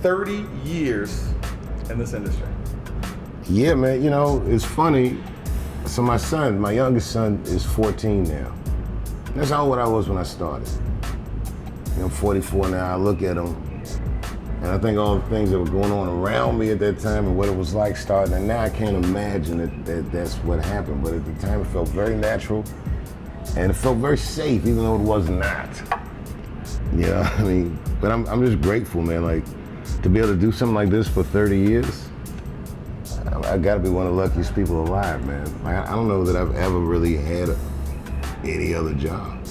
30 years in this industry. Yeah, man, you know, it's funny. So my youngest son is 14 now. That's how old I was when I started. You know, I'm 44 now, I look at him, and I think all the things that were going on around me at that time and what it was like starting, and now I can't imagine that that's what happened, but at the time it felt very natural, and it felt very safe, even though it was not. You know, I mean, but I'm just grateful, man, like, to be able to do something like this for 30 years, I gotta be one of the luckiest people alive, man. Like, I don't know that I've ever really had any other job.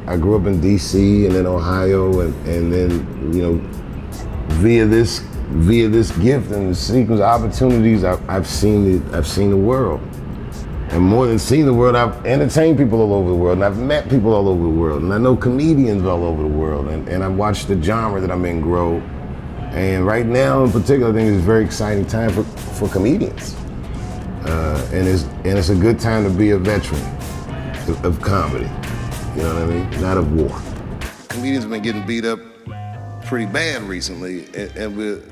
I grew up in DC and then Ohio, and then, you know, via this gift and the sequence of opportunities, I've seen the world. And more than seeing the world, I've entertained people all over the world, and I've met people all over the world, and I know comedians all over the world, and I've watched the genre that I'm in grow. And right now, in particular, I think it's a very exciting time for comedians. And it's a good time to be a veteran of comedy. You know what I mean? Not of war. Comedians have been getting beat up pretty bad recently, and we're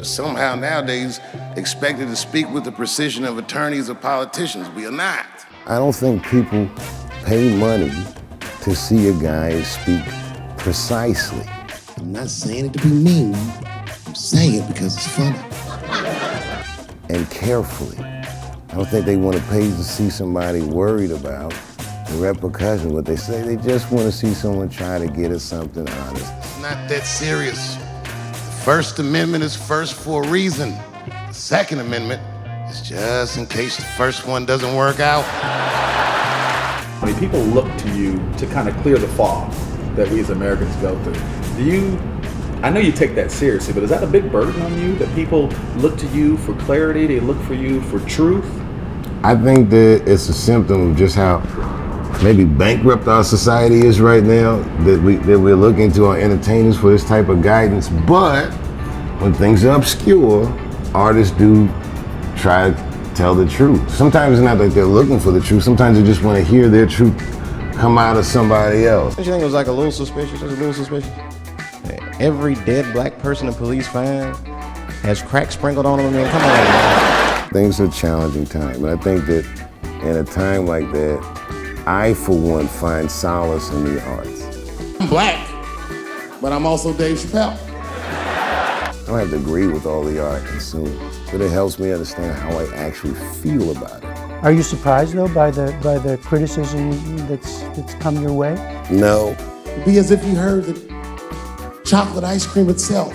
somehow nowadays expected to speak with the precision of attorneys or politicians. We are not. I don't think people pay money to see a guy speak precisely. I'm not saying it to be mean. I'm saying it because it's funny. And carefully. I don't think they want to pay to see somebody worried about the repercussions, what they say. They just want to see someone try to get at something honest. It's not that serious. The First Amendment is first for a reason. The Second Amendment is just in case the first one doesn't work out. I mean, people look to you to kind of clear the fog that we as Americans go through. I know you take that seriously, but is that a big burden on you, that people look to you for clarity, they look for you for truth? I think that it's a symptom of just how maybe bankrupt our society is right now, that we're looking to our entertainers for this type of guidance. But when things are obscure, artists do try to tell the truth. Sometimes it's not that they're looking for the truth, sometimes they just want to hear their truth come out of somebody else. Don't you think it was like a little suspicious? Just a little suspicious? Every dead black person the police find has crack sprinkled on them. I mean, come on, man. Things are a challenging time, but I think that in a time like that, I, for one, find solace in the arts. I'm black, but I'm also Dave Chappelle. I don't have to agree with all the art I consume, but it helps me understand how I actually feel about it. Are you surprised, though, by the criticism that's come your way? No. Be as if you heard that chocolate ice cream itself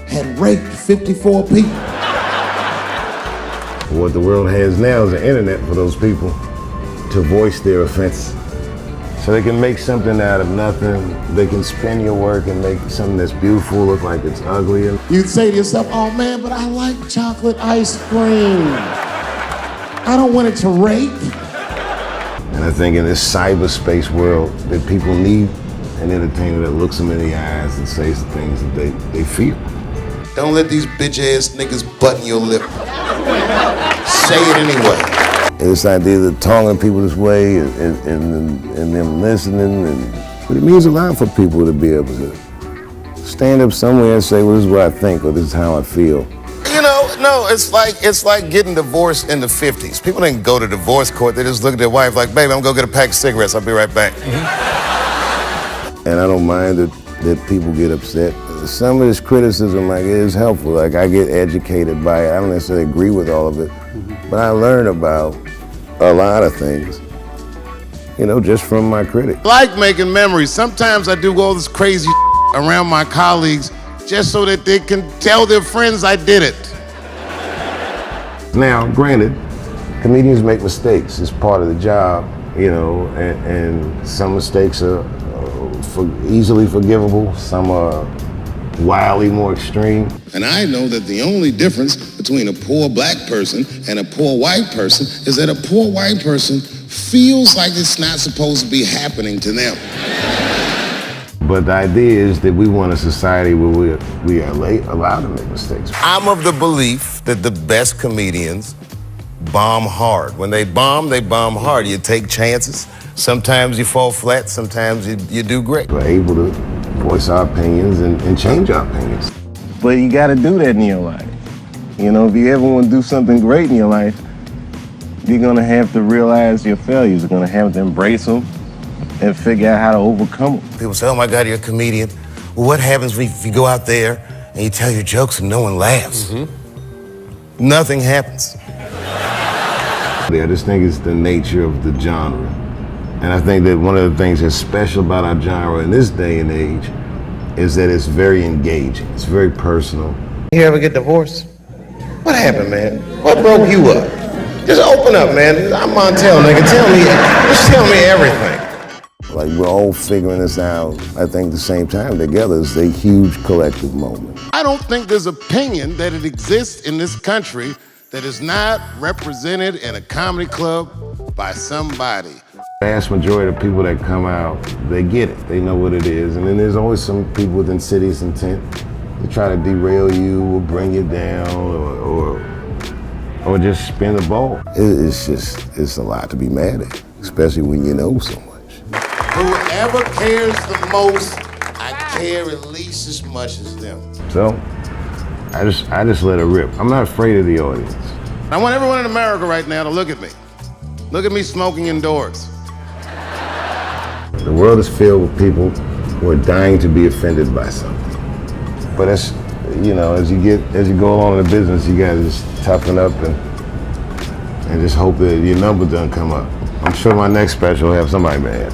had raped 54 people. What the world has now is the internet for those people to voice their offense. So they can make something out of nothing. They can spin your work and make something that's beautiful look like it's ugly. You'd say to yourself, oh man, but I like chocolate ice cream. I don't want it to rape. And I think in this cyberspace world that people need an entertainer that looks them in the eyes and says the things that they feel. Don't let these bitch-ass niggas button your lip. Say it anyway. And this idea of talking to people this way and them listening, but it means a lot for people to be able to stand up somewhere and say, well, this is what I think, or this is how I feel. You know, no, it's like getting divorced in the 50s. People didn't go to divorce court, they just look at their wife like, baby, I'm gonna go get a pack of cigarettes, I'll be right back. And I don't mind that people get upset. Some of this criticism, like, is helpful. Like, I get educated by it. I don't necessarily agree with all of it, but I learn about a lot of things, you know, just from my critic. I like making memories. Sometimes I do all this crazy around my colleagues just so that they can tell their friends I did it. Now, granted, comedians make mistakes. It's part of the job, you know, and some mistakes are easily forgivable. Some are wildly more extreme. And I know that the only difference between a poor black person and a poor white person is that a poor white person feels like it's not supposed to be happening to them. But the idea is that we want a society where we are allowed to make mistakes. I'm of the belief that the best comedians bomb hard. When they bomb hard. You take chances. Sometimes you fall flat, sometimes you do great. We're able to voice our opinions and change our opinions. But you gotta do that in your life. You know, if you ever want to do something great in your life, you're gonna have to realize your failures. You're gonna have to embrace them and figure out how to overcome them. People say, oh my God, you're a comedian. Well, what happens if you go out there and you tell your jokes and no one laughs? Mm-hmm. Nothing happens. I just think it's the nature of the genre. And I think that one of the things that's special about our genre in this day and age is that it's very engaging. It's very personal. You ever get divorced? What happened, man? What broke you up? Just open up, man. I'm Montel, nigga. Just tell me everything. Like, we're all figuring this out, I think, at the same time together. It's a huge collective moment. I don't think there's opinion that it exists in this country that is not represented in a comedy club by somebody. The vast majority of people that come out, they get it. They know what it is. And then there's always some people with insidious intent to try to derail you or bring you down or just spin the ball. It's a lot to be mad at, especially when you know so much. Whoever cares the most, I care at least as much as them. So, I just let it rip. I'm not afraid of the audience. I want everyone in America right now to look at me. Look at me smoking indoors. The world is filled with people who are dying to be offended by something. But that's, you know, as you go along in the business, you gotta just toughen up and just hope that your number doesn't come up. I'm sure my next special will have somebody mad.